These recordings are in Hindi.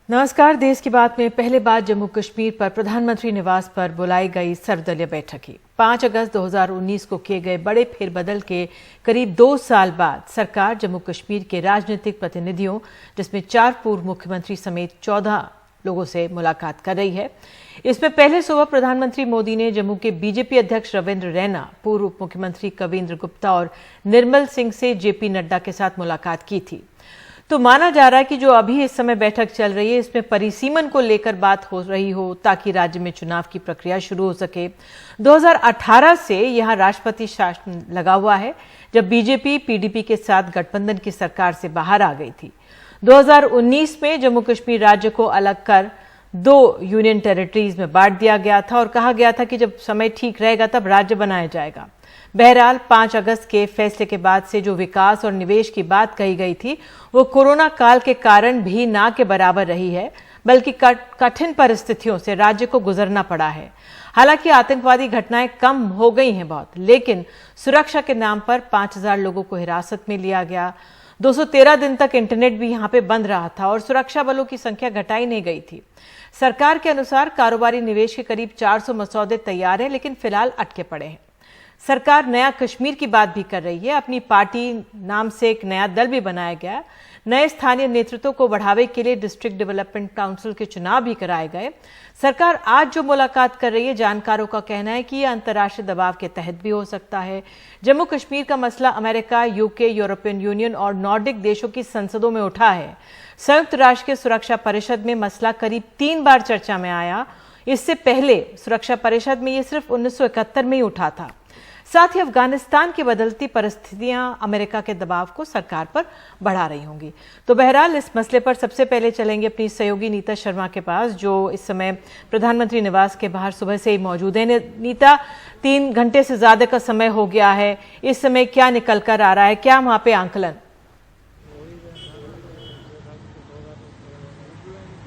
नमस्कार। देश की बात में पहले बार जम्मू कश्मीर पर प्रधानमंत्री निवास पर बुलाई गई सर्वदलीय बैठक की 5 अगस्त 2019 को किए गए बड़े फेरबदल के करीब 2 साल बाद सरकार जम्मू कश्मीर के राजनीतिक प्रतिनिधियों, जिसमें 4 पूर्व मुख्यमंत्री समेत 14 लोगों से मुलाकात कर रही है। इसमें पहले सुबह प्रधानमंत्री मोदी ने जम्मू के बीजेपी अध्यक्ष रविंद्र रैना, पूर्व उप मुख्यमंत्री कविंद्र गुप्ता और निर्मल सिंह से जेपी नड्डा के साथ मुलाकात की थी। तो माना जा रहा है कि जो अभी इस समय बैठक चल रही है, इसमें परिसीमन को लेकर बात हो रही हो ताकि राज्य में चुनाव की प्रक्रिया शुरू हो सके। 2018 से यहां राष्ट्रपति शासन लगा हुआ है, जब बीजेपी पीडीपी के साथ गठबंधन की सरकार से बाहर आ गई थी। 2019 में जम्मू कश्मीर राज्य को अलग कर 2 यूनियन टेरिटरीज में बांट दिया गया था और कहा गया था कि जब समय ठीक रहेगा तब राज्य बनाया जाएगा। बहरहाल 5 अगस्त के फैसले के बाद से जो विकास और निवेश की बात कही गई थी, वो कोरोना काल के कारण भी ना के बराबर रही है, बल्कि कठिन परिस्थितियों से राज्य को गुजरना पड़ा है। हालांकि आतंकवादी घटनाएं कम हो गई हैं बहुत, लेकिन सुरक्षा के नाम पर 5000 लोगों को हिरासत में लिया गया। 213 दिन तक इंटरनेट भी यहां पे बंद रहा था और सुरक्षा बलों की संख्या घटाई नहीं गई थी। सरकार के अनुसार कारोबारी निवेश के करीब 400 मसौदे तैयार हैं, लेकिन फिलहाल अटके पड़े हैं। सरकार नया कश्मीर की बात भी कर रही है। अपनी पार्टी नाम से एक नया दल भी बनाया गया। नए स्थानीय नेतृत्व को बढ़ावे के लिए डिस्ट्रिक्ट डेवलपमेंट काउंसिल के चुनाव भी कराए गए। सरकार आज जो मुलाकात कर रही है, जानकारों का कहना है कि यह अंतर्राष्ट्रीय दबाव के तहत भी हो सकता है। जम्मू कश्मीर का मसला अमेरिका, यूके, यूरोपियन यूनियन और नॉर्डिक देशों की संसदों में उठा है। संयुक्त राष्ट्र के सुरक्षा परिषद में मसला करीब 3 बार चर्चा में आया। इससे पहले सुरक्षा परिषद में यह सिर्फ 1971 में ही उठा था। साथ ही अफगानिस्तान की बदलती परिस्थितियां अमेरिका के दबाव को सरकार पर बढ़ा रही होंगी। तो बहरहाल इस मसले पर सबसे पहले चलेंगे अपनी सहयोगी नीता शर्मा के पास, जो इस समय प्रधानमंत्री निवास के बाहर सुबह से ही मौजूद है। नीता, 3 घंटे से ज्यादा का समय हो गया है, इस समय क्या निकल कर आ रहा है, क्या वहां पे आंकलन?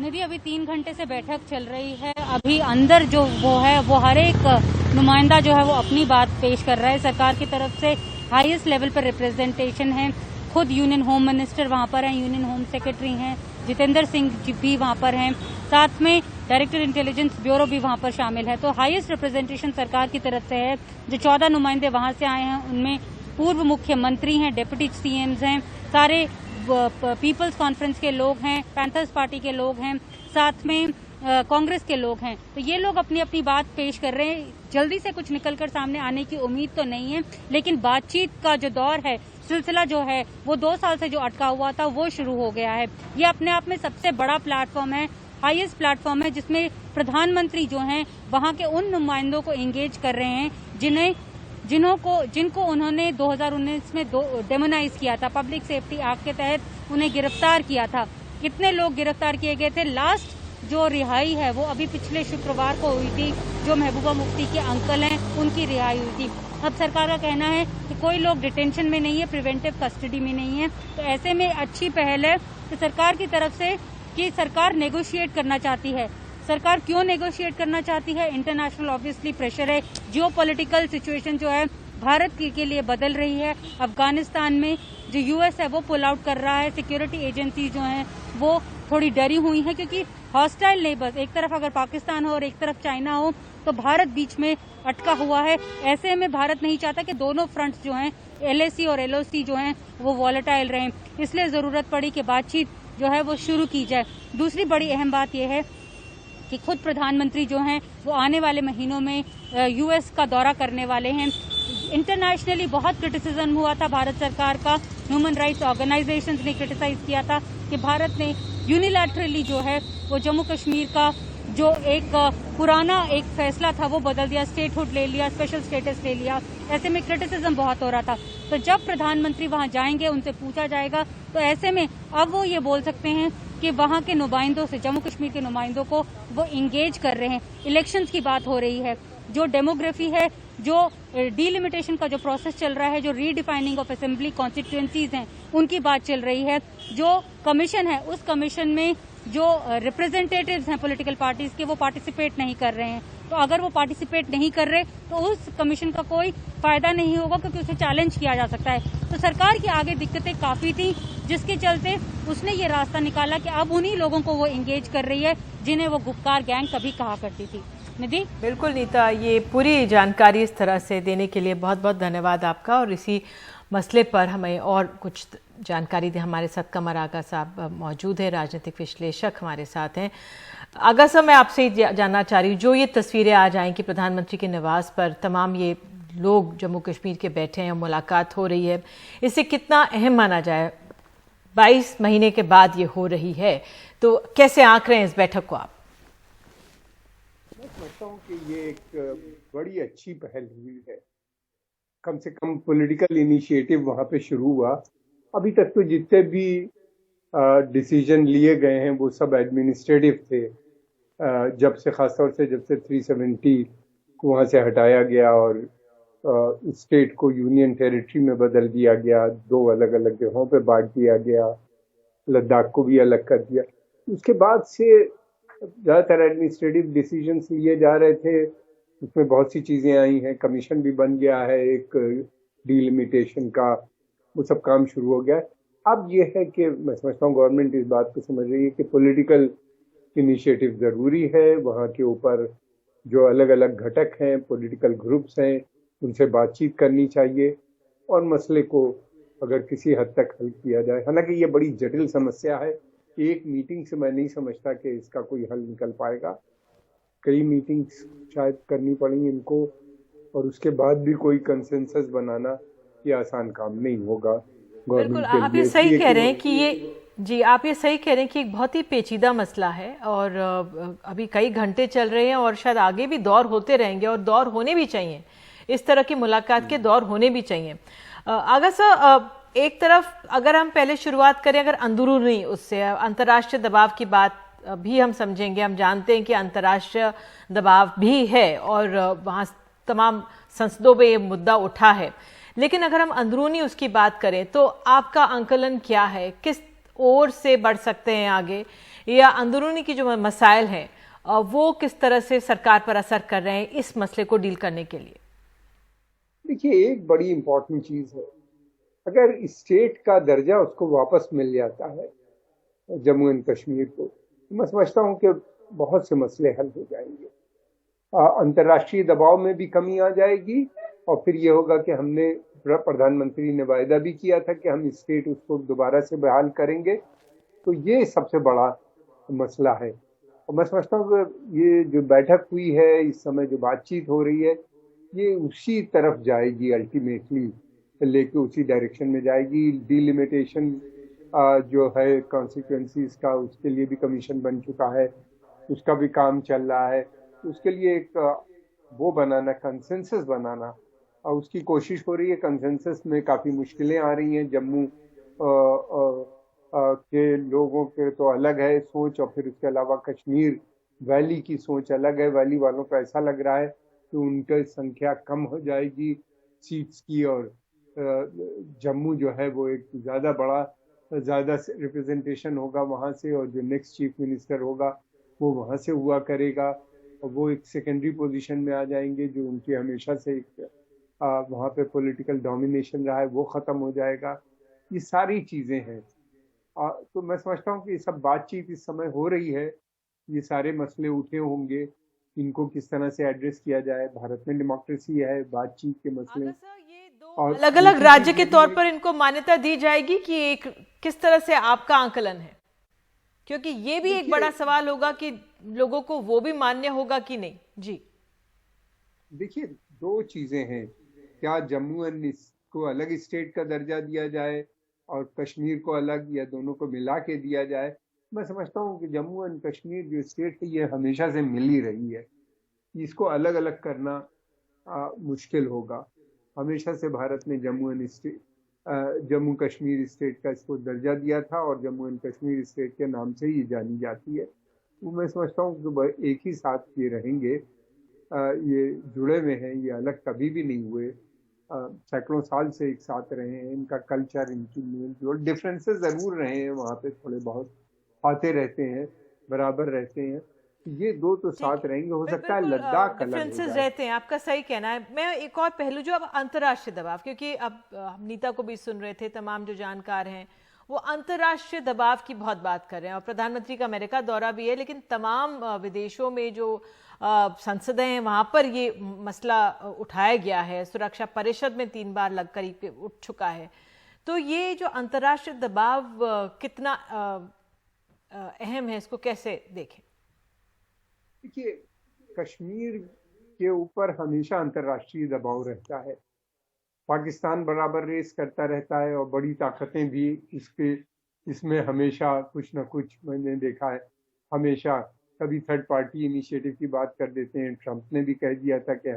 निधि, अभी 3 घंटे से बैठक चल रही है। अभी अंदर जो वो हर एक नुमाइंदा जो है वो अपनी बात पेश कर रहा है। सरकार की तरफ से हाईएस्ट लेवल पर रिप्रेजेंटेशन है। खुद यूनियन होम मिनिस्टर वहां पर हैं, यूनियन होम सेक्रेटरी हैं, जितेंद्र सिंह भी वहां पर हैं, साथ में डायरेक्टर इंटेलिजेंस ब्यूरो भी वहां पर शामिल है। तो हाईएस्ट रिप्रेजेंटेशन सरकार की तरफ से है। जो 14 नुमाइंदे वहां से आए हैं, उनमें पूर्व मुख्यमंत्री हैं, डिप्टी सीएम्स हैं, सारे पीपल्स कॉन्फ्रेंस के लोग हैं, पैंथर्स पार्टी के लोग हैं, साथ में कांग्रेस के लोग हैं। तो ये लोग अपनी अपनी बात पेश कर रहे हैं। जल्दी से कुछ निकलकर सामने आने की उम्मीद तो नहीं है, लेकिन बातचीत का जो दौर है, सिलसिला जो है वो 2 साल से जो अटका हुआ था वो शुरू हो गया है। ये अपने आप में सबसे बड़ा प्लेटफॉर्म है, हाईएस्ट प्लेटफॉर्म है, जिसमें प्रधानमंत्री जो हैं वहां के उन नुमाइंदों को एंगेज कर रहे हैं जिनको उन्होंने 2019 में डेमोनाइज किया था। पब्लिक सेफ्टी एक्ट के तहत उन्हें गिरफ्तार किया था। कितने लोग गिरफ्तार किए गए थे? लास्ट जो रिहाई है वो अभी पिछले शुक्रवार को हुई थी। जो महबूबा मुफ्ती के अंकल हैं, उनकी रिहाई हुई थी। अब सरकार का कहना है कि कोई लोग डिटेंशन में नहीं है, प्रिवेंटिव कस्टडी में नहीं है। तो ऐसे में अच्छी पहल है कि सरकार की तरफ से कि सरकार नेगोशिएट करना चाहती है। सरकार क्यों नेगोशिएट करना चाहती है? इंटरनेशनल ऑब्वियसली प्रेशर है। जियोपॉलिटिकल सिचुएशन जो है भारत के लिए बदल रही है। अफगानिस्तान में जो यूएस है वो पुल आउट कर रहा है। सिक्योरिटी एजेंसी जो हैं वो थोड़ी डरी हुई हैं, क्योंकि हॉस्टाइल नेबर्स, एक तरफ अगर पाकिस्तान हो और एक तरफ चाइना हो, तो भारत बीच में अटका हुआ है। ऐसे में भारत नहीं चाहता कि दोनों फ्रंट्स जो हैं, एलएसी और एलओसी जो हैं, वो वॉलेटाइल रहें। इसलिए जरूरत पड़ी कि बातचीत जो है वो शुरू की जाए। दूसरी बड़ी अहम बात यह है कि खुद प्रधानमंत्री जो हैं वो आने वाले महीनों में यूएस का दौरा करने वाले हैं। इंटरनेशनली बहुत क्रिटिसिज्म हुआ था भारत सरकार का। ह्यूमन राइट्स ऑर्गेनाइजेशंस ने क्रिटिसाइज किया था कि भारत ने यूनिलैटरली जो है वो जम्मू कश्मीर का जो एक पुराना एक फैसला था वो बदल दिया, स्टेटहुड ले लिया, स्पेशल स्टेटस ले लिया। ऐसे में क्रिटिसिज्म बहुत हो रहा था। तो जब प्रधानमंत्री वहां जाएंगे, उनसे पूछा जाएगा, तो ऐसे में अब वो ये बोल सकते हैं कि वहां के नुमाइंदों से, जम्मू कश्मीर के नुमाइंदों को वो इंगेज कर रहे हैं। इलेक्शंस की बात हो रही है, जो डेमोग्राफी है, जो डीलिमिटेशन का जो प्रोसेस चल रहा है, जो रीडिफाइनिंग ऑफ असेंबली कॉन्स्टिट्यूएंसीज हैं, उनकी बात चल रही है। जो कमीशन है, उस कमीशन में जो रिप्रेजेंटेटिव्स हैं पॉलिटिकल पार्टीज के, वो पार्टिसिपेट नहीं कर रहे हैं। तो अगर वो पार्टिसिपेट नहीं कर रहे तो उस कमीशन का कोई फायदा नहीं होगा, क्योंकि उसे चैलेंज किया जा सकता है। तो सरकार की आगे दिक्कतें काफी थी, जिसके चलते उसने ये रास्ता निकाला कि अब उन्हीं लोगों को वो एंगेज कर रही है जिन्हें वो गुपकार गैंग कभी कहा करती थी। निधि। बिल्कुल नीता, ये पूरी जानकारी इस तरह से देने के लिए बहुत बहुत धन्यवाद आपका। और इसी मसले पर हमें और कुछ जानकारी दे हमारे साथ कमर आगा साहब मौजूद है, राजनीतिक विश्लेषक हमारे साथ हैं। आगा साहब, मैं आपसे जानना चाह रही हूँ, जो ये तस्वीरें आज आई कि प्रधानमंत्री के निवास पर तमाम ये लोग जम्मू कश्मीर के बैठे हैं, मुलाकात हो रही है, इसे कितना अहम माना जाए? 22 महीने के बाद ये हो रही है, तो कैसे आंक रहे हैं इस बैठक को आप? मैं समझता हूँ कि ये एक बड़ी अच्छी पहल हुई है। कम से कम पॉलिटिकल इनिशिएटिव वहाँ पे शुरू हुआ। अभी तक तो जितने भी डिसीजन लिए गए हैं वो सब एडमिनिस्ट्रेटिव थे। जब से खासतौर से जब से 370 को वहाँ से हटाया गया और स्टेट को यूनियन टेरिटरी में बदल दिया गया, 2 अलग अलग जगहों पे बांट दिया गया, लद्दाख को भी अलग कर दिया, उसके बाद से ज़्यादातर एडमिनिस्ट्रेटिव डिसीजंस लिए जा रहे थे। उसमें बहुत सी चीज़ें आई हैं, कमीशन भी बन गया है एक डिलिमिटेशन का, वो सब काम शुरू हो गया है। अब ये है कि मैं समझता हूँ गवर्नमेंट इस बात को समझ रही है कि पॉलिटिकल इनिशिएटिव ज़रूरी है। वहाँ के ऊपर जो अलग अलग घटक हैं, पॉलिटिकल ग्रुप्स हैं, उनसे बातचीत करनी चाहिए और मसले को अगर किसी हद तक हल किया जाए। हालांकि ये बड़ी जटिल समस्या है, एक मीटिंग से मैं नहीं समझता कि इसका कोई हल निकल पाएगा। कई मीटिंग्स शायद करनी पड़ेंगी इनको और उसके बाद भी कोई कंसेंसस बनाना ये आसान काम नहीं होगा। बिल्कुल, आप ये सही कह रहे हैं कि आप ये सही कह रहे हैं कि एक बहुत ही पेचीदा मसला है और अभी कई घंटे चल रहे हैं और शायद आगे भी दौर होते रहेंगे और दौर होने भी चाहिए, इस तरह की मुलाकात के दौर होने भी चाहिए। आगा सर, एक तरफ अगर हम पहले शुरुआत करें अगर अंदरूनी, उससे अंतर्राष्ट्रीय दबाव की बात भी हम समझेंगे। हम जानते हैं कि अंतर्राष्ट्रीय दबाव भी है और वहाँ तमाम संसदों में ये मुद्दा उठा है, लेकिन अगर हम अंदरूनी उसकी बात करें तो आपका आंकलन क्या है? किस ओर से बढ़ सकते हैं आगे, या अंदरूनी की जो मसाइल हैं वो किस तरह से सरकार पर असर कर रहे हैं इस मसले को डील करने के लिए? देखिए, एक बड़ी इंपॉर्टेंट चीज़ है, अगर स्टेट का दर्जा उसको वापस मिल जाता है जम्मू एंड कश्मीर को, तो मैं समझता हूँ कि बहुत से मसले हल हो जाएंगे। अंतर्राष्ट्रीय दबाव में भी कमी आ जाएगी और फिर ये होगा कि हमने, प्रधानमंत्री ने वायदा भी किया था कि हम स्टेट उसको दोबारा से बहाल करेंगे, तो ये सबसे बड़ा मसला है। और मैं समझता हूँ कि ये जो बैठक हुई है, इस समय जो बातचीत हो रही है, ये उसी तरफ जाएगी, अल्टीमेटली लेके उसी डायरेक्शन में जाएगी। डिलिमिटेशन जो है कॉन्सिक्वेंसीज का, उसके लिए भी कमीशन बन चुका है, उसका भी काम चल रहा है। उसके लिए एक वो बनाना, कंसेंसस बनाना, और उसकी कोशिश हो रही है। कंसेंसस में काफ़ी मुश्किलें आ रही हैं। जम्मू के लोगों के तो अलग है सोच, और फिर उसके अलावा कश्मीर वैली की सोच अलग है। वैली वालों को ऐसा लग रहा है कि उनकी संख्या कम हो जाएगी सीट्स की, और जम्मू जो है वो एक ज़्यादा रिप्रेजेंटेशन होगा वहाँ से, और जो नेक्स्ट चीफ मिनिस्टर होगा वो वहाँ से हुआ करेगा, और वो एक सेकेंडरी पोजीशन में आ जाएंगे। जो उनकी हमेशा से एक वहाँ पे पॉलिटिकल डोमिनेशन रहा है वो ख़त्म हो जाएगा। ये सारी चीज़ें हैं। तो मैं समझता हूँ कि ये सब बातचीत इस समय हो रही है, ये सारे मसले उठे होंगे, इनको किस तरह से एड्रेस किया जाए। भारत में डेमोक्रेसी है, बातचीत के मसले, और अलग अलग राज्य के तौर पर इनको मान्यता दी जाएगी कि एक किस तरह से आपका आंकलन है? क्योंकि ये भी एक बड़ा सवाल होगा कि लोगों को वो भी मान्य होगा कि नहीं। जी देखिए, 2 चीजें हैं, क्या जम्मू एंड को अलग स्टेट का दर्जा दिया जाए और कश्मीर को अलग, या दोनों को मिला के दिया जाए। मैं समझता हूँ कि जम्मू एंड कश्मीर जो स्टेट है ये हमेशा से मिल ही रही है, इसको अलग अलग करना मुश्किल होगा। हमेशा से भारत ने जम्मू कश्मीर स्टेट का इसको दर्जा दिया था, और जम्मू एंड कश्मीर स्टेट के नाम से ही जानी जाती है। तो मैं समझता हूँ कि एक ही साथ ये रहेंगे, ये जुड़े हुए हैं, ये अलग कभी भी नहीं हुए। सैकड़ों साल से एक साथ रहे हैं। इनका कल्चर, इनकी मेल जोल, डिफरेंसेस ज़रूर रहे हैं वहाँ पे, थोड़े बहुत आते रहते हैं, बराबर रहते हैं, ये दो तो साथ रहेंगे, हो सकता है लद्दाख अलग हो डिफरेंसेस जाए। रहते हैं, आपका सही कहना है। मैं एक और पहलू, जो अब अंतर्राष्ट्रीय दबाव, क्योंकि अब हम नीता को भी सुन रहे थे, तमाम जो जानकार हैं वो अंतर्राष्ट्रीय दबाव की बहुत बात कर रहे हैं, और प्रधानमंत्री का अमेरिका दौरा भी है, लेकिन तमाम विदेशों में जो संसदें हैं वहां पर ये मसला उठाया गया है। सुरक्षा परिषद में 3 बार लग करीब उठ चुका है। तो ये जो अंतर्राष्ट्रीय दबाव कितना अहम है, इसको कैसे देखें? देखिए, कश्मीर के ऊपर हमेशा अंतर्राष्ट्रीय दबाव रहता है। पाकिस्तान बराबर रेस करता रहता है और बड़ी ताकतें भी इसमें हमेशा कुछ ना कुछ मैंने देखा है। हमेशा कभी थर्ड पार्टी इनिशिएटिव की बात कर देते हैं। ट्रंप ने भी कह दिया था कि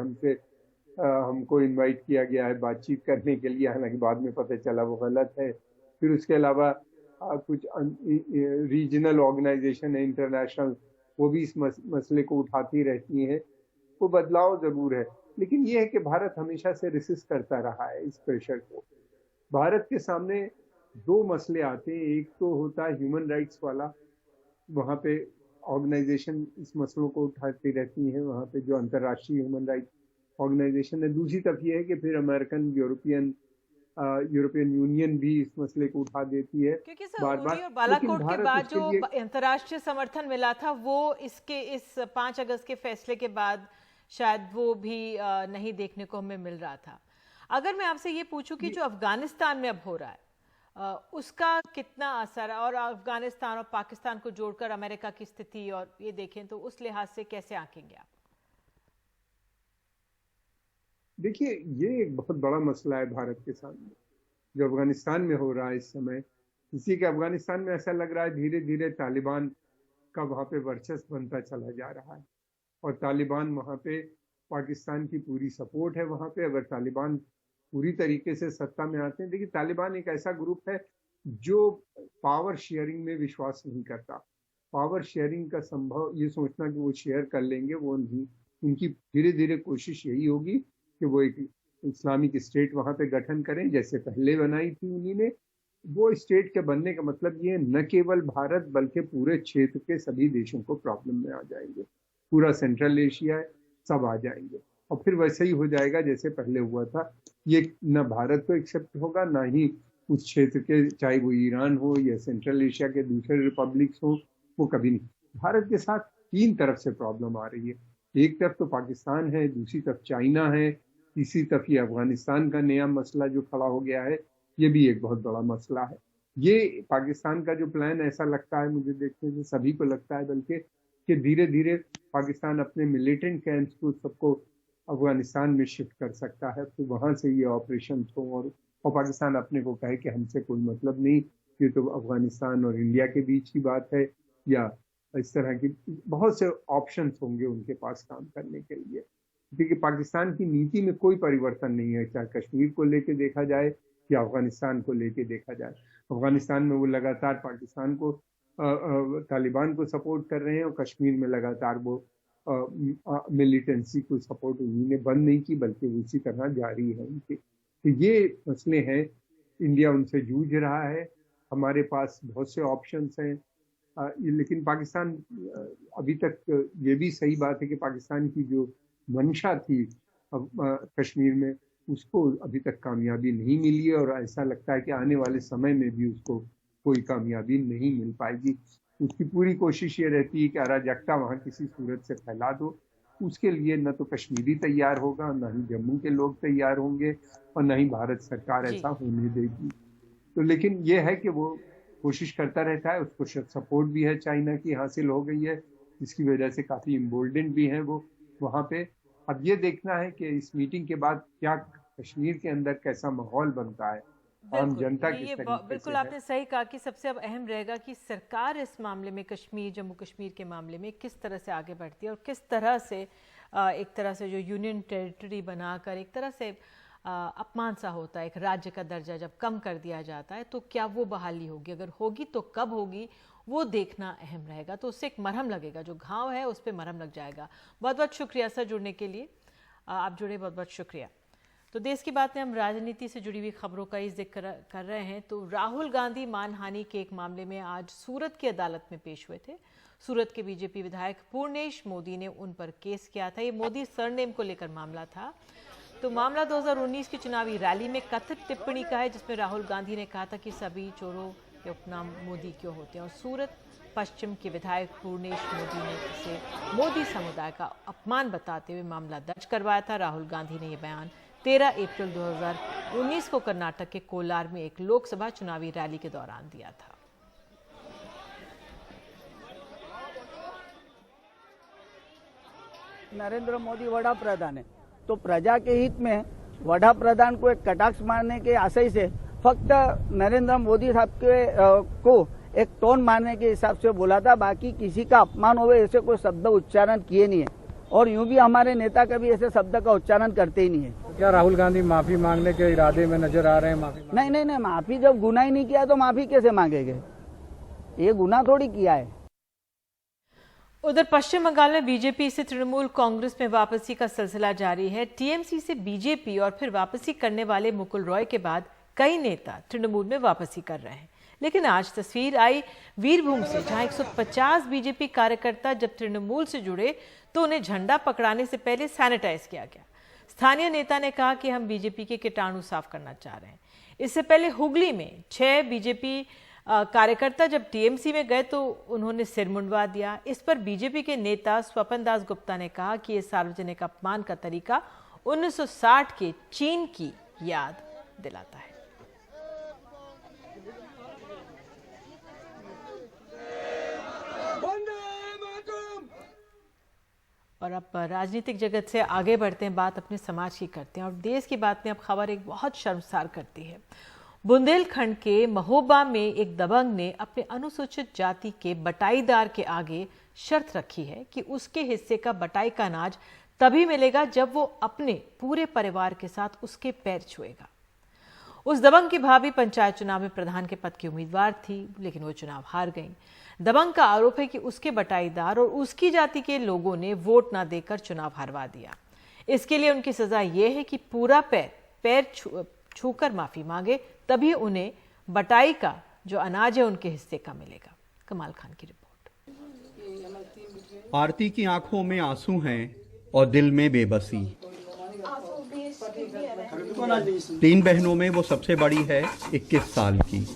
हमको इनवाइट किया गया है बातचीत करने के लिए, हालांकि बाद में पता चला वो गलत है। फिर उसके अलावा कुछ रीजनल ऑर्गेनाइजेशन है, इंटरनेशनल, वो भी इस मसले को उठाती रहती हैं। वो बदलाव जरूर है, लेकिन ये है कि भारत हमेशा से रेसिस्ट करता रहा है इस प्रेशर को। भारत के सामने 2 मसले आते हैं। एक तो होता है ह्यूमन राइट्स वाला, वहाँ पे ऑर्गेनाइजेशन इस मसलों को उठाती रहती हैं, वहाँ पे जो अंतर्राष्ट्रीय ह्यूमन राइट्स ऑर्गेनाइजेशन है। दूसरी तरफ ये है कि फिर यूरोपियन यूनियन भी इस मसले को उठा देती है क्योंकि सर बार उरी बार। और लेकिन बालाकोट के भारत बाद इसके जो लिए अंतर्राष्ट्रीय समर्थन मिला था, वो इस 5 अगस्त के फैसले के बाद शायद वो भी नहीं देखने को हमें मिल रहा था। अगर मैं आपसे ये पूछूं कि जो अफगानिस्तान में अब हो रहा है, उसका कितना असर है, और अफगानिस्तान और पाकिस्तान को जोड़कर अमेरिका की स्थिति और ये देखें तो उस लिहाज से कैसे आंकेंगे आप? देखिए, ये एक बहुत बड़ा मसला है भारत के सामने, जो अफगानिस्तान में हो रहा है इस समय। इसी के अफगानिस्तान में ऐसा लग रहा है धीरे धीरे तालिबान का वहाँ पे वर्चस्व बनता चला जा रहा है, और तालिबान वहाँ पे, पाकिस्तान की पूरी सपोर्ट है वहाँ पे। अगर तालिबान पूरी तरीके से सत्ता में आते हैं, देखिए तालिबान एक ऐसा ग्रुप है जो पावर शेयरिंग में विश्वास नहीं करता। पावर शेयरिंग का संभव, ये सोचना कि वो शेयर कर लेंगे, वो नहीं। उनकी धीरे धीरे कोशिश यही होगी कि वो एक इस्लामिक स्टेट वहां पे गठन करें, जैसे पहले बनाई थी उन्हीं ने। वो स्टेट के बनने का मतलब ये न केवल भारत बल्कि पूरे क्षेत्र के सभी देशों को प्रॉब्लम में आ जाएंगे। पूरा सेंट्रल एशिया सब आ जाएंगे, और फिर वैसे ही हो जाएगा जैसे पहले हुआ था। ये न भारत को एक्सेप्ट होगा, ना ही उस क्षेत्र के, चाहे वो ईरान हो या सेंट्रल एशिया के दूसरे रिपब्लिक्स हो, वो कभी नहीं। भारत के साथ 3 तरफ से प्रॉब्लम आ रही है। एक तरफ तो पाकिस्तान है, दूसरी तरफ चाइना है, तीसरी तरफ ये अफगानिस्तान का नया मसला जो खड़ा हो गया है, ये भी एक बहुत बड़ा मसला है। ये पाकिस्तान का जो प्लान, ऐसा लगता है मुझे देखने से, सभी को लगता है बल्कि, कि धीरे धीरे पाकिस्तान अपने मिलिटेंट कैंप्स को सबको अफगानिस्तान में शिफ्ट कर सकता है, तो वहां से ये ऑपरेशन हो, और पाकिस्तान अपने को कहे कि हमसे कोई मतलब नहीं, ये तो अफगानिस्तान और इंडिया के बीच की बात है, या इस तरह की बहुत से ऑप्शंस होंगे उनके पास काम करने के लिए। क्योंकि पाकिस्तान की नीति में कोई परिवर्तन नहीं है, चाहे कश्मीर को लेके देखा जाए या अफगानिस्तान को लेके देखा जाए। अफगानिस्तान में वो लगातार पाकिस्तान को, तालिबान को सपोर्ट कर रहे हैं, और कश्मीर में लगातार वो मिलिटेंसी को सपोर्ट उन्होंने बंद नहीं की, बल्कि उसी तरह जारी है उनकी। तो ये मसले हैं, इंडिया उनसे जूझ रहा है। हमारे पास बहुत से ऑप्शंस हैं, लेकिन पाकिस्तान, अभी तक ये भी सही बात है कि पाकिस्तान की जो मंशा थी कश्मीर में, उसको अभी तक कामयाबी नहीं मिली है, और ऐसा लगता है कि आने वाले समय में भी उसको कोई कामयाबी नहीं मिल पाएगी। उसकी पूरी कोशिश ये रहती है कि अराजकता वहाँ किसी सूरत से फैला दो। उसके लिए न तो कश्मीरी तैयार होगा, न ही जम्मू के लोग तैयार होंगे, और न ही भारत सरकार ऐसा होने देगी। तो लेकिन ये है कि वो कोशिश करता रहता है, उसको सपोर्ट भी है चाइना की हासिल हो गई है, जिसकी वजह से काफी इम्बोल्डेंड भी है वो वहाँ पे। अब ये देखना है कि इस मीटिंग के बाद क्या कश्मीर के अंदर कैसा माहौल बनता है, आम जनता किस तरीके से बिल्कुल आपने सही कहा कि सबसे अब अहम रहेगा कि सरकार इस मामले में, कश्मीर, जम्मू कश्मीर के मामले में किस तरह से आगे बढ़ती है, और किस तरह से एक तरह से जो यूनियन टेरिटरी बनाकर एक तरह से अपमान सा होता है, एक राज्य का दर्जा जब कम कर दिया जाता है, तो क्या वो बहाली होगी, अगर होगी तो कब होगी, वो देखना अहम रहेगा। तो उससे एक मरहम लगेगा, जो घाव है उस पर मरहम लग जाएगा। बहुत बहुत शुक्रिया सर जुड़ने के लिए, आप जुड़े, बहुत बहुत शुक्रिया। तो देश की बात में हम राजनीति से जुड़ी हुई खबरों का ही जिक्र कर रहे हैं। तो राहुल गांधी मानहानि के एक मामले में आज सूरत की अदालत में पेश हुए थे। सूरत के बीजेपी विधायक पूर्णेश मोदी ने उन पर केस किया था। ये मोदी सरनेम को लेकर मामला था। तो मामला 2019 की चुनावी रैली में कथित टिप्पणी का है, जिसमें राहुल गांधी ने कहा था कि सभी चोरों के उपनाम मोदी क्यों होते हैं। और सूरत पश्चिम के विधायक पूर्णेश मोदी ने इसे मोदी समुदाय का अपमान बताते हुए मामला दर्ज करवाया था। राहुल गांधी ने यह बयान 13 अप्रैल 2019 को कर्नाटक के कोलार में एक लोकसभा चुनावी रैली के दौरान दिया था। नरेंद्र मोदी वड़ा प्रधान है, तो प्रजा के हित में वड़ा प्रधान को एक कटाक्ष मारने के आशय से फक्त नरेंद्र मोदी साहब के को एक टोन मारने के हिसाब से बोला था। बाकी किसी का अपमान हो ऐसे कोई शब्द उच्चारण किए नहीं है, और यूं भी हमारे नेता कभी ऐसे शब्द का उच्चारण करते ही नहीं है। क्या राहुल गांधी माफी मांगने के इरादे में नजर आ रहे हैं? नहीं, माफी जब गुनाह ही नहीं किया तो माफी कैसे मांगेंगे? ये गुनाह थोड़ी किया है। उधर पश्चिम बंगाल में बीजेपी से तृणमूल कांग्रेस में वापसी का सिलसिला जारी है। टीएमसी से बीजेपी और फिर वापसी करने वाले मुकुल रॉय के बाद कई नेता तृणमूल में वापसी कर रहे हैं। लेकिन आज तस्वीर आई वीरभूम से, जहां 150 बीजेपी कार्यकर्ता जब तृणमूल से जुड़े तो उन्हें झंडा पकड़ाने से पहले सैनिटाइज किया गया। स्थानीय नेता ने कहा कि हम बीजेपी के कीटाणु साफ करना चाह रहे हैं। इससे पहले हुगली में 6 बीजेपी कार्यकर्ता जब टीएमसी में गए तो उन्होंने सिर मुंडवा दिया। इस पर बीजेपी के नेता स्वपन दास गुप्ता ने कहा कि यह सार्वजनिक अपमान का तरीका 1960 के चीन की याद दिलाता है। और अब राजनीतिक जगत से आगे बढ़ते हैं, बात अपने समाज की करते हैं। और देश की बात में अब खबर एक बहुत शर्मसार करती है। बुंदेलखंड के महोबा में एक दबंग ने अपने अनुसूचित जाति के बटाईदार के आगे शर्त रखी है कि उसके हिस्से का बटाई का अनाज तभी मिलेगा जब वो अपने पूरे परिवार के साथ उसके पैर छुएगा। उस दबंग की भाभी पंचायत चुनाव में प्रधान के पद की उम्मीदवार थी, लेकिन वो चुनाव हार गई। दबंग का आरोप है कि उसके बटाईदार और उसकी जाति के लोगों ने वोट ना देकर चुनाव हरवा दिया। इसके लिए उनकी सजा यह है कि पूरा पैर छूकर माफी मांगे, तभी उन्हें बटाई का जो अनाज है उनके हिस्से का मिलेगा। कमाल खान की रिपोर्ट। आरती की आंखों में आंसू हैं और दिल में बेबसी। 3 बहनों में वो सबसे बड़ी है, 21 साल की।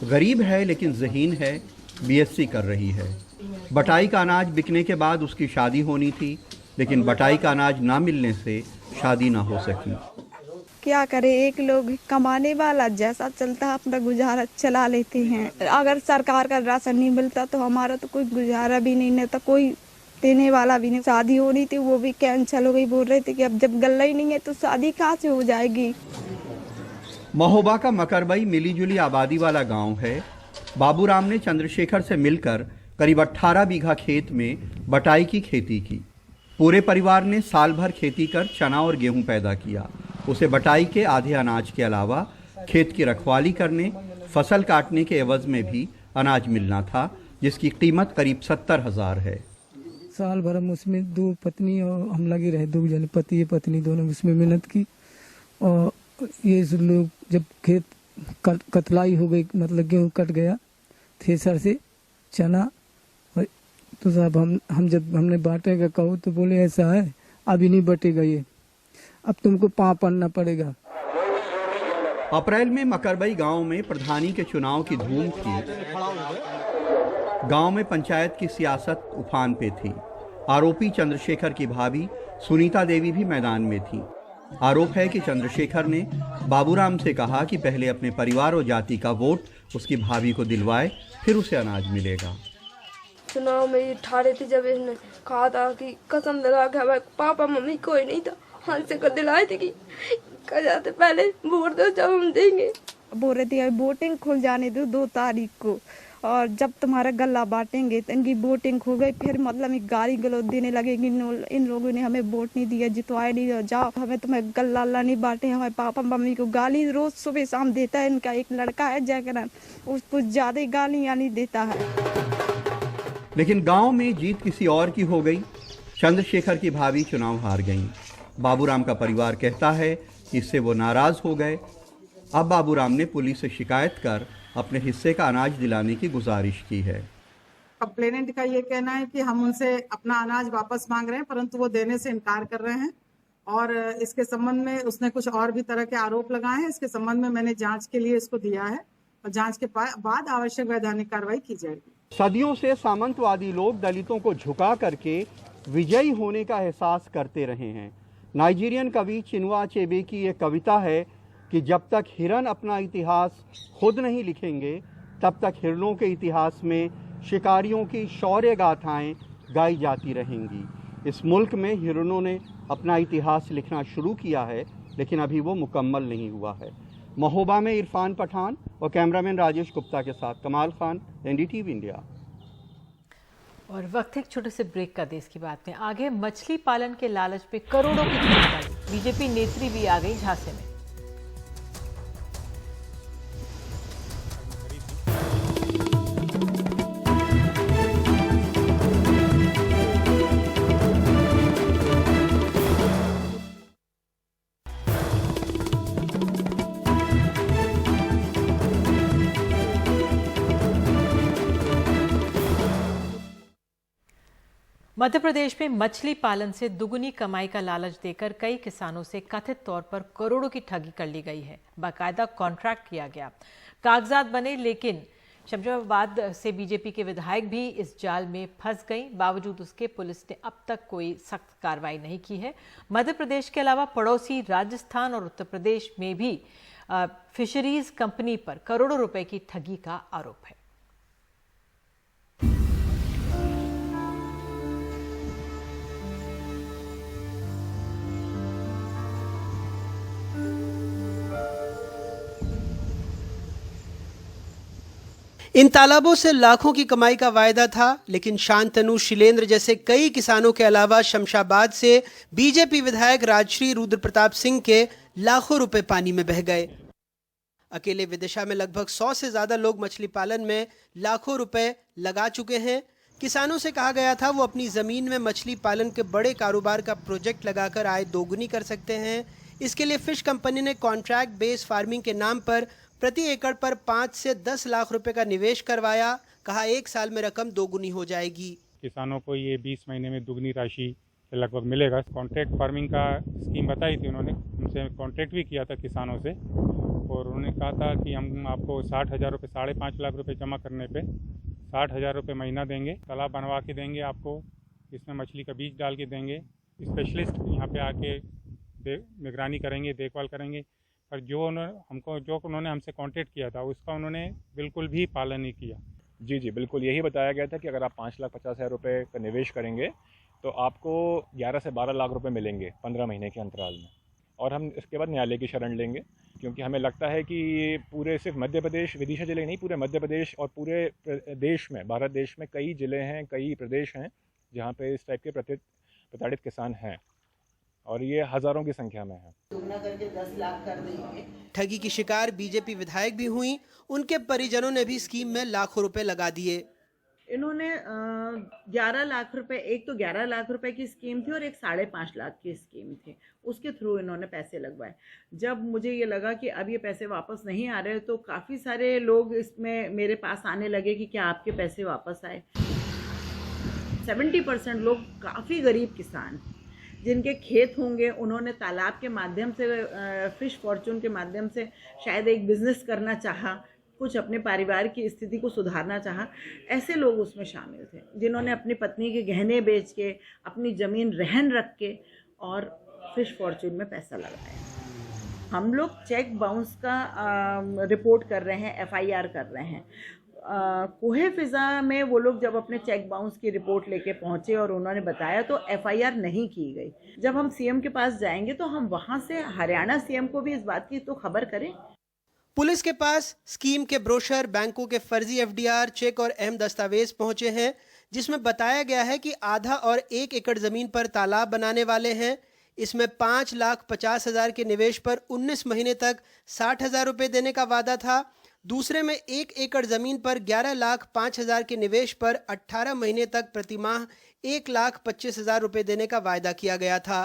गरीब है लेकिन ज़हीन है, बीएससी कर रही है। बटाई का अनाज बिकने के बाद उसकी शादी होनी थी, लेकिन बटाई का अनाज ना मिलने से शादी ना हो सकी। क्या करे, एक लोग कमाने वाला जैसा चलता अपना गुजारा चला लेते हैं। अगर सरकार का राशन नहीं मिलता तो हमारा तो कोई गुजारा भी नहीं था, कोई देने वाला भी नहीं। शादी होनी थी वो भी कैंसिल हो गई। बोल रहे थे कि अब जब गल्ला ही नहीं है तो शादी कहाँ से हो जाएगी। महोबा का मकरबई मिलीजुली आबादी वाला गांव है। बाबूराम ने चंद्रशेखर से मिलकर करीब 18 बीघा खेत में बटाई की खेती की। पूरे परिवार ने साल भर खेती कर चना और गेहूं पैदा किया। उसे बटाई के आधे अनाज के अलावा खेत की रखवाली करने, फसल काटने के एवज में भी अनाज मिलना था, जिसकी कीमत करीब 70,000 है। साल भर हम उसमें 2 पत्नी और हम लगे रहे, 2 जन पति पत्नी दोनों उसमें मेहनत की। और ये लोग जब खेत कतलाई हो गई, मतलब गेहूँ कट गया थ्रेसर से चना, तो साहब हम जब हमने बांटेगा कहो तो बोले ऐसा है अभी नहीं बटेगा, ये अब तुमको पाँव पड़ना पड़ेगा। अप्रैल में मकरबई गांव में प्रधानी के चुनाव की धूम थी। गांव में पंचायत की सियासत उफान पे थी। आरोपी चंद्रशेखर की भाभी सुनीता देवी भी मैदान में थी। आरोप है कि चंद्रशेखर ने बाबूराम से कहा कि पहले अपने परिवार और जाति का वोट उसकी भाभी को दिलवाए, फिर उसे अनाज मिलेगा। चुनाव में ये ठाड़े थे, जब इसने कहा था कि कसम लगा के हमारे पापा मम्मी कोई नहीं था, हमसे को दिलाए थे कि कह जाते पहले वोट दो जब हम देंगे। बोल रहे थे वोटिंग खुल जाने दो 2 तारीख को, और जब तुम्हारा गल्ला बांटेंगे तो इनकी वोटिंग हो गई। फिर मतलब गाली गलौज देने लगेगी, इन लोगों ने हमें वोट नहीं दिया, जितवाए नहीं, जाओ हमें तुम्हें गल्ला नहीं बांटे। हमारे पापा मम्मी को गाली रोज सुबह शाम देता है। इनका एक लड़का है जयकरण, उसको ज्यादा गालियां नहीं देता है। लेकिन गांव में जीत किसी और की हो गई। चंद्रशेखर की भाभी चुनाव हार गईं। बाबूराम का परिवार कहता है इससे वो नाराज हो गए। अब बाबूराम ने पुलिस से शिकायत कर अपने हिस्से का अनाज दिलाने की गुजारिश की है। कंप्लेनेंट का ये कहना है कि हम उनसे अपना अनाज वापस मांग रहे हैं, परंतु वो देने से इनकार कर रहे हैं और इसके संबंध में उसने कुछ और भी तरह के आरोप लगाए हैं। इसके संबंध में मैंने जांच के लिए इसको दिया है और जांच के बाद आवश्यक वैधानिक कार्रवाई की जाएगी। सदियों से सामंतवादी लोग दलितों को झुका करके विजयी होने का एहसास करते रहे हैं। नाइजीरियन कवि चिनुआ अचेबे की एक कविता है कि जब तक हिरन अपना इतिहास खुद नहीं लिखेंगे, तब तक हिरनों के इतिहास में शिकारियों की शौर्य गाथाएं गाई जाती रहेंगी। इस मुल्क में हिरनों ने अपना इतिहास लिखना शुरू किया है, लेकिन अभी वो मुकम्मल नहीं हुआ है। महोबा में इरफान पठान और कैमरामैन राजेश गुप्ता के साथ कमाल खान, एनडीटीवी इंडिया। और वक्त एक छोटे से ब्रेक का देश की बात में आगे मछली पालन के लालच में करोड़ों की ठगी। बीजेपी नेत्री भी आ गई झांसे में। मध्य प्रदेश में मछली पालन से दुगुनी कमाई का लालच देकर कई किसानों से कथित तौर पर करोड़ों की ठगी कर ली गई है। बाकायदा कॉन्ट्रैक्ट किया गया, कागजात बने, लेकिन शमशाबाद से बीजेपी के विधायक भी इस जाल में फंस गई। बावजूद उसके पुलिस ने अब तक कोई सख्त कार्रवाई नहीं की है। मध्य प्रदेश के अलावा पड़ोसी राजस्थान और उत्तर प्रदेश में भी फिशरीज कंपनी पर करोड़ों रुपए की ठगी का आरोप है। इन तालाबों से लाखों की कमाई का वायदा था, लेकिन शांतनु शिलेंद्र जैसे कई किसानों के अलावा शमशाबाद से बीजेपी विधायक राजश्री रुद्र प्रताप सिंह के लाखों रुपए पानी में बह गए। अकेले विदिशा में लगभग 100 से ज्यादा लोग मछली पालन में लाखों रुपए लगा चुके हैं। किसानों से कहा गया था वो अपनी जमीन में मछली पालन के बड़े कारोबार का प्रोजेक्ट लगाकर आय दोगुनी कर सकते हैं। इसके लिए फिश कंपनी ने कॉन्ट्रैक्ट बेस्ड फार्मिंग के नाम पर प्रति एकड़ पर 5 से 10 लाख रुपए का निवेश करवाया। कहा 1 साल में रकम दोगुनी हो जाएगी। किसानों को ये 20 महीने में दुगनी राशि लगभग मिलेगा। कॉन्ट्रैक्ट फार्मिंग का स्कीम बताई थी उन्होंने, उनसे कॉन्ट्रैक्ट भी किया था किसानों से और उन्होंने कहा था कि हम आपको 60,000 रुपये, 5.5 लाख रुपए जमा करने पे 60,000 रुपये महीना देंगे, तालाब बनवा के देंगे आपको, इसमें मछली का बीज डाल के देंगे, स्पेशलिस्ट यहाँ पे आके निगरानी करेंगे, देखभाल करेंगे। पर जो उन्होंने हमसे कॉन्ट्रैक्ट किया था उसका उन्होंने बिल्कुल भी पालन नहीं किया। जी बिल्कुल यही बताया गया था कि अगर आप 5,50,000 रुपये का निवेश करेंगे तो आपको 11 से 12 लाख रुपए मिलेंगे 15 महीने के अंतराल में। और हम इसके बाद न्यायालय की शरण लेंगे, क्योंकि हमें लगता है कि पूरे सिर्फ मध्य प्रदेश, विदिशा जिले नहीं, पूरे मध्य प्रदेश और पूरे देश में, भारत देश में कई जिले हैं, कई प्रदेश हैं जहाँ पे इस टाइप के प्रताड़ित किसान हैं और ये हजारों की संख्या में है। दुगना करके 10 लाख कर देंगे। ठगी की शिकार बीजेपी विधायक भी हुई, उनके परिजनों ने भी स्कीम में लाखों रुपए लगा दिए। इन्होंने 11 लाख रुपए, एक तो 11 लाख रुपए की स्कीम थी और एक 5.5 लाख की स्कीम थी, उसके थ्रू इन्होंने पैसे लगवाए। जब मुझे ये लगा कि अब ये पैसे वापस नहीं आ रहे तो काफ़ी सारे लोग इसमें मेरे पास आने लगे कि क्या आपके पैसे वापस आए। 70% लोग काफ़ी गरीब किसान जिनके खेत होंगे, उन्होंने तालाब के माध्यम से, फिश फॉर्चून के माध्यम से शायद एक बिजनेस करना चाहा, कुछ अपने परिवार की स्थिति को सुधारना चाहा, ऐसे लोग उसमें शामिल थे जिन्होंने अपनी पत्नी के गहने बेच के, अपनी ज़मीन रहन रख के और फिश फॉर्चून में पैसा लगाया। हम लोग चेक बाउंस का रिपोर्ट कर रहे हैं, FIR कर रहे हैं। कोहे फिजा में वो लोग जब अपने चेक बाउंस की रिपोर्ट लेके पहुंचे और उन्होंने बताया तो FIR नहीं की गई। जब हम CM के पास जाएंगे तो हम वहां से हरियाणा CM को भी इस बात की तो खबर करें। पुलिस के पास स्कीम के ब्रोशर, बैंकों के फर्जी FDR, चेक और अहम दस्तावेज पहुंचे हैं, जिसमें बताया गया है कि आधा और 1 एकड़ जमीन पर तालाब बनाने वाले हैं। इसमें 5,50,000 के निवेश पर 19 महीने तक 60,000 रुपये देने का वादा था। दूसरे में 1 एकड़ जमीन पर 11,05,000 के निवेश पर 18 महीने तक प्रतिमाह 1,25,000 रुपये देने का वायदा किया गया था।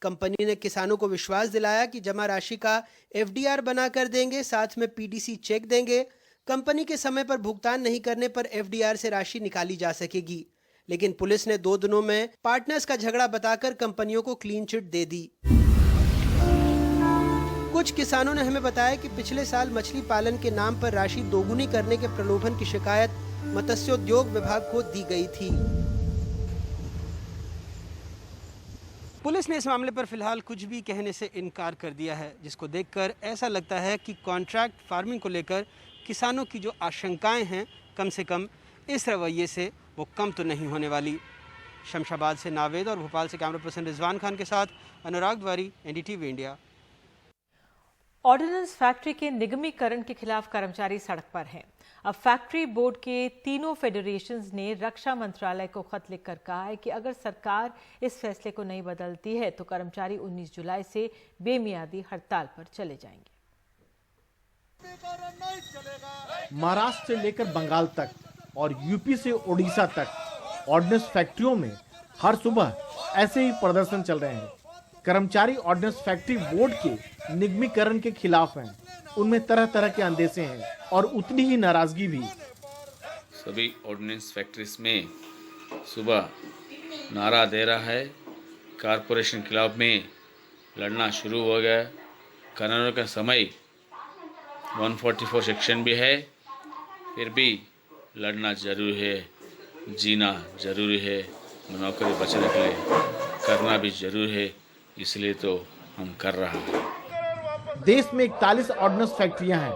कंपनी ने किसानों को विश्वास दिलाया कि जमा राशि का एफडीआर बना कर देंगे, साथ में पीडीसी चेक देंगे। कंपनी के समय पर भुगतान नहीं करने पर एफडीआर से राशि निकाली जा सकेगी, लेकिन पुलिस ने 2 दिनों में पार्टनर्स का झगड़ा बताकर कंपनियों को क्लीन चिट दे दी। कुछ किसानों ने हमें बताया कि पिछले साल मछली पालन के नाम पर राशि दोगुनी करने के प्रलोभन की शिकायत मत्स्योद्योग विभाग को दी गई थी। पुलिस ने इस मामले पर फिलहाल कुछ भी कहने से इनकार कर दिया है, जिसको देखकर ऐसा लगता है कि कॉन्ट्रैक्ट फार्मिंग को लेकर किसानों की जो आशंकाएं हैं, कम से कम इस रवैये से वो कम तो नहीं होने वाली। शमशाबाद से नावेद और भोपाल से कैमरा पर्सन रिजवान खान के साथ अनुराग द्वारी, एनडीटीवी इंडिया। ऑर्डिनेंस फैक्ट्री के निगमीकरण के खिलाफ कर्मचारी सड़क पर हैं। अब फैक्ट्री बोर्ड के तीनों फेडरेशंस ने रक्षा मंत्रालय को खत लिखकर कहा है कि अगर सरकार इस फैसले को नहीं बदलती है तो कर्मचारी 19 जुलाई से बेमियादी हड़ताल पर चले जाएंगे। महाराष्ट्र से लेकर बंगाल तक और यूपी से उड़ीसा तक ऑर्डिनेंस फैक्ट्रियों में हर सुबह ऐसे ही प्रदर्शन चल रहे हैं। कर्मचारी ऑर्डिनेंस फैक्ट्री बोर्ड के निगमीकरण के खिलाफ हैं। उनमें तरह तरह के अंदेशे हैं और उतनी ही नाराजगी भी। सभी ऑर्डिनेंस फैक्ट्रीज में सुबह नारा दे रहा है, कारपोरेशन के खिलाफ में लड़ना शुरू हो गया। कानूनों का समय 144 सेक्शन भी है, फिर भी लड़ना जरूरी है, जीना जरूरी है, नौकरी बचने के लिए करना भी जरूरी है, इसलिए तो हम कर रहे हैं। देश में 41 ऑर्डिनेंस फैक्ट्रियां हैं।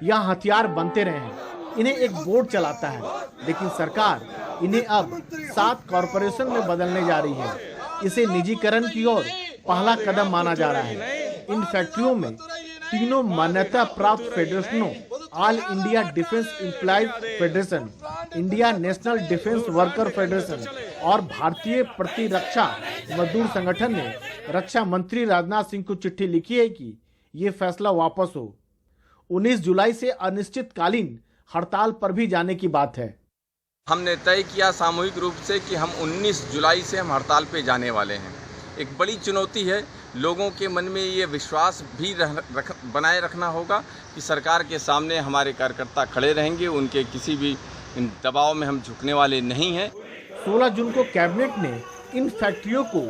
यहाँ हथियार बनते रहे हैं। इन्हें एक बोर्ड चलाता है, लेकिन सरकार इन्हें अब 7 कॉरपोरेशन में बदलने जा रही है। इसे निजीकरण की ओर पहला कदम माना जा रहा है। इन फैक्ट्रियों में तीनों मान्यता प्राप्त फेडरेशनों all India defence employees federation, India national defence worker federation और भारतीय प्रतिरक्षा मजदूर संगठन ने रक्षा मंत्री राजनाथ सिंह को चिट्ठी लिखी है कि ये फैसला वापस हो। 19 जुलाई से अनिश्चितकालीन हड़ताल पर भी जाने की बात है। हमने तय किया सामूहिक रूप से कि हम 19 जुलाई से हम हड़ताल पे जाने वाले हैं। एक बड़ी चुनौती है, लोगों के मन में ये विश्वास भी बनाए रखना होगा कि सरकार के सामने हमारे कार्यकर्ता खड़े रहेंगे, उनके किसी भी दबाव में हम झुकने वाले नहीं हैं। 16 जून को कैबिनेट ने इन फैक्ट्रियों को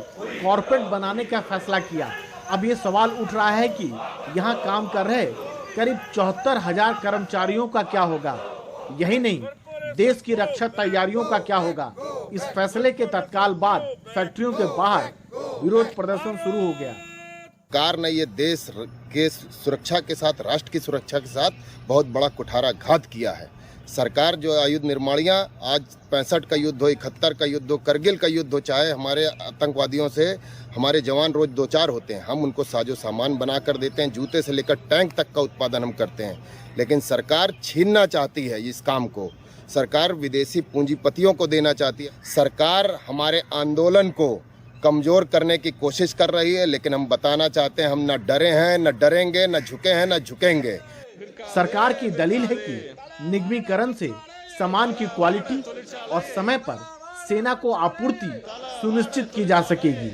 कॉर्पोरेट बनाने का फैसला किया। अब ये सवाल उठ रहा है कि यहाँ काम कर रहे करीब 74,000 कर्मचारियों का क्या होगा। यही नहीं, देश की रक्षा तैयारियों का क्या होगा। इस फैसले के तत्काल बाद फैक्ट्रियों के बाहर विरोध प्रदर्शन शुरू हो गया। सरकार ने ये देश के सुरक्षा के साथ, राष्ट्र की सुरक्षा के साथ बहुत बड़ा कुठाराघात किया है। सरकार जो आयुध निर्माणियाँ, आज 65 का युद्ध हो, 71 का युद्ध हो, करगिल का युद्ध हो, चाहे हमारे आतंकवादियों से हमारे जवान रोज 2-4 होते हैं, हम उनको साजो सामान बना कर देते हैं, जूते से लेकर टैंक तक का उत्पादन हम करते हैं। लेकिन सरकार छीनना चाहती है इस काम को। सरकार विदेशी पूंजीपतियों को देना चाहती है। सरकार हमारे आंदोलन को कमजोर करने की कोशिश कर रही है, लेकिन हम बताना चाहते हैं, हम न डरे हैं, न डरेंगे, न झुके हैं, न झुकेंगे। सरकार की दलील है कि निगमीकरण से सामान की क्वालिटी और समय पर सेना को आपूर्ति सुनिश्चित की जा सकेगी।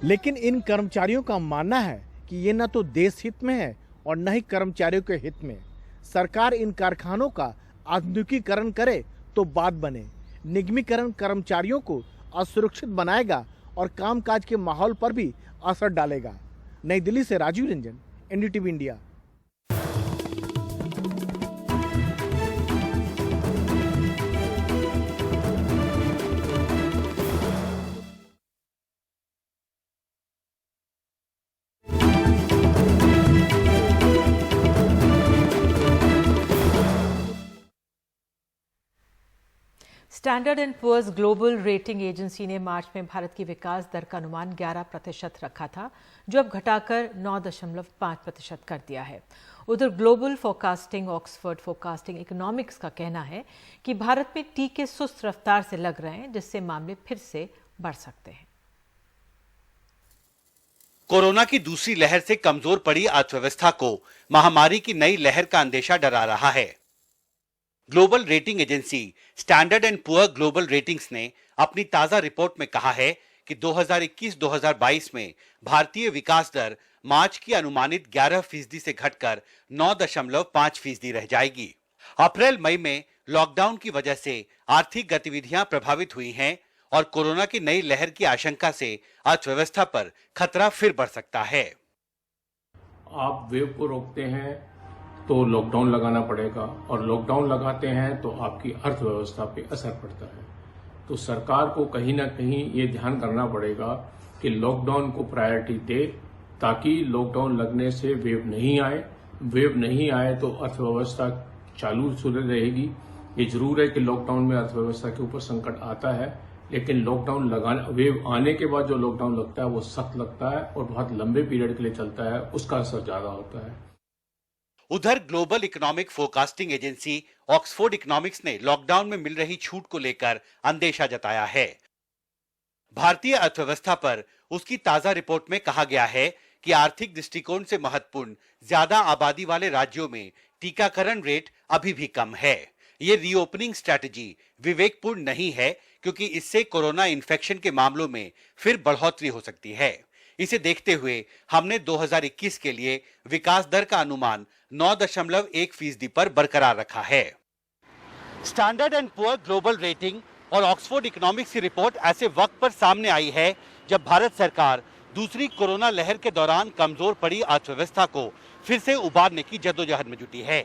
लेकिन इन कर्मचारियों का मानना है कि ये न तो देश हित में है और न ही कर्मचारियों के हित में। सरकार इन कारखानों का आधुनिकीकरण करे तो बात बने। निगमीकरण कर्मचारियों को असुरक्षित बनाएगा और कामकाज के माहौल पर भी असर डालेगा। नई दिल्ली से Rajiv Ranjan, NDTV India. Standard and Poor's Global rating agency ने मार्च में भारत की विकास दर का अनुमान 11% रखा था, जो अब घटाकर 9.5% कर दिया है। उधर global forecasting, Oxford forecasting economics का कहना है कि भारत में टीके सुस्त रफ्तार से लग रहे हैं, जिससे मामले फिर से बढ़ सकते हैं। कोरोना की दूसरी लहर से कमजोर पड़ी अर्थव्यवस्था को महामारी की नई लहर का अंदेशा डरा रहा है। Global rating agency standard and poor global ratings ने अपनी ताजा रिपोर्ट में कहा है कि 2021-2022 में भारतीय विकास दर मार्च की अनुमानित 11% से घटकर 9.5% रह जाएगी। अप्रैल मई में लॉकडाउन की वजह से आर्थिक गतिविधियां प्रभावित हुई हैं और कोरोना की नई लहर की आशंका से अर्थव्यवस्था पर खतरा फिर बढ़ सकता है। आप वेव को रोकते हैं तो लॉकडाउन लगाना पड़ेगा और लॉकडाउन लगाते हैं तो आपकी अर्थव्यवस्था पे असर पड़ता है। तो सरकार को कहीं ना कहीं ये ध्यान करना पड़ेगा कि लॉकडाउन को प्रायोरिटी दे, ताकि लॉकडाउन लगने से वेव नहीं आए। वेव नहीं आए तो अर्थव्यवस्था चालू रहेगी। ये जरूर है कि लॉकडाउन में अर्थव्यवस्था के ऊपर संकट आता है, लेकिन लॉकडाउन वेव आने के बाद जो लॉकडाउन लगता है वो सख्त लगता है और बहुत लंबे पीरियड के लिए चलता है, उसका असर ज्यादा होता है। उधर global economic forecasting agency Oxford economics ने लॉकडाउन में मिल रही छूट को लेकर अंदेशा जताया है। भारतीय अर्थव्यवस्था पर उसकी ताजा रिपोर्ट में कहा गया है कि आर्थिक दृष्टिकोण से महत्वपूर्ण ज्यादा आबादी वाले राज्यों में टीकाकरण रेट अभी भी कम है। ये रीओपनिंग स्ट्रैटेजी विवेकपूर्ण नहीं है, क्योंकि इससे कोरोना इन्फेक्शन के मामलों में फिर बढ़ोतरी हो सकती है। इसे देखते हुए हमने 2021 के लिए विकास दर का अनुमान 9.1% पर बरकरार रखा है। Standard and poor global rating और ऑक्सफोर्ड इकोनॉमिक्स की रिपोर्ट ऐसे वक्त पर सामने आई है जब भारत सरकार दूसरी कोरोना लहर के दौरान कमजोर पड़ी अर्थव्यवस्था को फिर से उबारने की जद्दोजहद में जुटी है।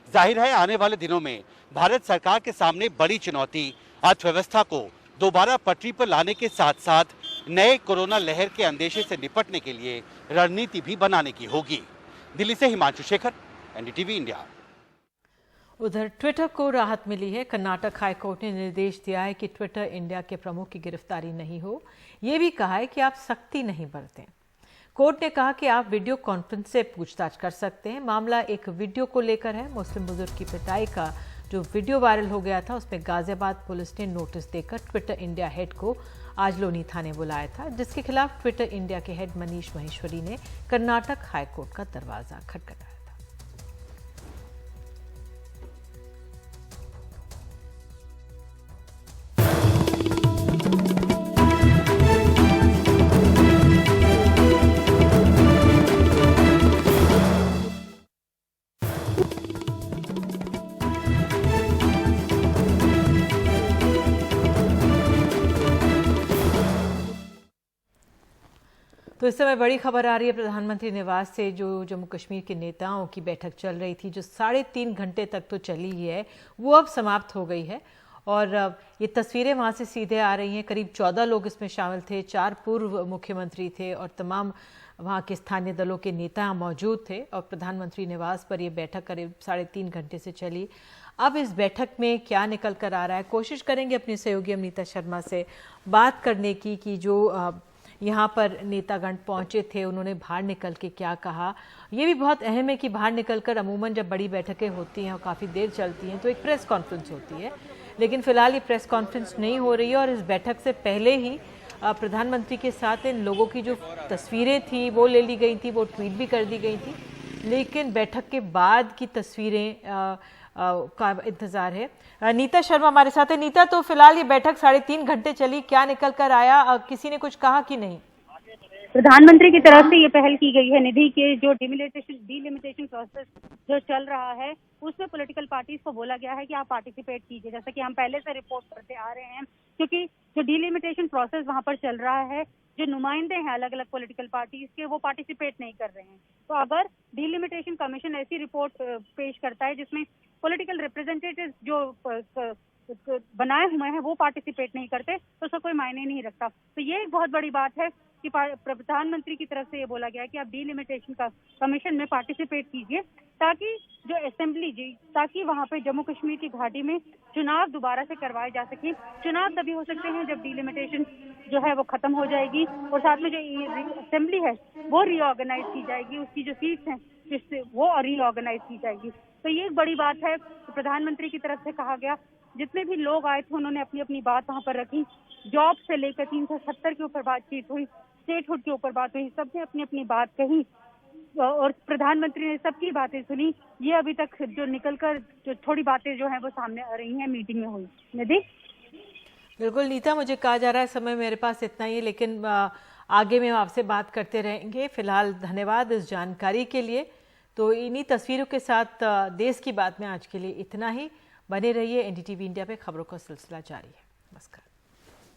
जाहिर है आने वाले दिनों में भारत सरकार के सामने बड़ी चुनौती अर्थव्यवस्था को दोबारा पटरी पर लाने के साथ साथ नए कोरोना लहर के अंदेशे से निपटने के लिए रणनीति भी बनाने की होगी। दिल्ली से हिमांशु शेखर, एनडीटीवी इंडिया। उधर ट्विटर को राहत मिली है। कर्नाटक हाईकोर्ट ने निर्देश दिया है कि ट्विटर इंडिया के प्रमुख की गिरफ्तारी नहीं हो। ये भी कहा है कि आप सख्ती नहीं बरतें। कोर्ट ने कहा कि आप वीडियो कॉन्फ्रेंस से पूछताछ कर सकते हैं। मामला एक वीडियो को लेकर है। मुस्लिम बुजुर्ग की पिटाई का जो वीडियो वायरल हो गया था, उसमें गाजियाबाद पुलिस ने नोटिस देकर ट्विटर इंडिया हेड को आज लोनी थाने बुलाया था, जिसके खिलाफ ट्विटर इंडिया के हेड मनीष महेश्वरी ने कर्नाटक हाईकोर्ट का दरवाजा खटखटाया। तो इस समय बड़ी खबर आ रही है प्रधानमंत्री निवास से, जो जम्मू कश्मीर के नेताओं की बैठक चल रही थी, जो 3.5 घंटे तक तो चली ही है, वो अब समाप्त हो गई है। और ये तस्वीरें वहाँ से सीधे आ रही हैं। करीब 14 लोग इसमें शामिल थे, 4 पूर्व मुख्यमंत्री थे और तमाम वहाँ के स्थानीय दलों के नेता मौजूद थे। और प्रधानमंत्री निवास पर ये बैठक करीब 3.5 घंटे से चली। अब इस बैठक में क्या निकल कर आ रहा है, कोशिश करेंगे अपने सहयोगी अमनीता शर्मा से बात करने की कि जो यहाँ पर नेतागण पहुँचे थे उन्होंने बाहर निकल के क्या कहा। ये भी बहुत अहम है कि बाहर निकलकर अमूमन जब बड़ी बैठकें होती हैं और काफ़ी देर चलती हैं तो एक प्रेस कॉन्फ्रेंस होती है, लेकिन फिलहाल ये प्रेस कॉन्फ्रेंस नहीं हो रही है। और इस बैठक से पहले ही प्रधानमंत्री के साथ इन लोगों की जो तस्वीरें थी वो ले ली गई थी, वो ट्वीट भी कर दी गई थी, लेकिन बैठक के बाद की तस्वीरें का इंतजार है। नीता शर्मा हमारे साथ है। नीता, तो फिलहाल ये बैठक 3.5 घंटे चली, क्या निकल कर आया, किसी ने कुछ कहा कि नहीं? प्रधानमंत्री की तरफ से ये पहल की गई है। निधि के जो डिलिमिटेशन प्रोसेस जो चल रहा है उसमें पॉलिटिकल पार्टीज को बोला गया है कि आप पार्टिसिपेट कीजिए, जैसा कि हम पहले से रिपोर्ट करते आ रहे हैं, क्योंकि जो डिलिमिटेशन प्रोसेस वहां पर चल रहा है, जो नुमाइंदे हैं अलग अलग पॉलिटिकल पार्टीज के, वो पार्टिसिपेट नहीं कर रहे हैं। तो अगर डिलिमिटेशन कमीशन ऐसी रिपोर्ट पेश करता है जिसमें पॉलिटिकल रिप्रेजेंटेटिव जो बनाए हुए हैं वो पार्टिसिपेट नहीं करते, तो उसका कोई मायने नहीं रखता। तो ये एक बहुत बड़ी बात है कि प्रधानमंत्री की तरफ से ये बोला गया है कि आप डिलिमिटेशन का कमीशन में पार्टिसिपेट कीजिए, ताकि जो असेंबली ताकि वहाँ पे जम्मू कश्मीर की घाटी में चुनाव दोबारा से करवाए जा सके। चुनाव तभी हो सकते हैं जब डिलिमिटेशन जो है वो खत्म हो जाएगी और साथ में जो असेंबली है वो रीऑर्गेनाइज की जाएगी, उसकी जो सीट्स हैं जिससे वो रीऑर्गेनाइज की जाएगी। तो ये एक बड़ी बात है। तो प्रधानमंत्री की तरफ से कहा गया, जितने भी लोग आए थे उन्होंने अपनी अपनी बात वहाँ पर रखी। जॉब से लेकर 370 के ऊपर बातचीत हुई, स्टेटहुड के ऊपर बात हुई, सबने अपनी अपनी बात कही और प्रधानमंत्री ने सबकी बातें सुनी। ये अभी तक जो निकलकर जो थोड़ी बातें जो हैं वो सामने आ रही हैं मीटिंग में हुई। निधि, बिल्कुल नीता, मुझे कहा जा रहा है समय मेरे पास इतना ही है, लेकिन आगे में आपसे बात करते रहेंगे। फिलहाल धन्यवाद इस जानकारी के लिए। तो इन्हीं तस्वीरों के साथ देश की बात में आज के लिए इतना ही। बने रहिए एनडीटीवी इंडिया पे, खबरों का सिलसिला जारी है। नमस्कार।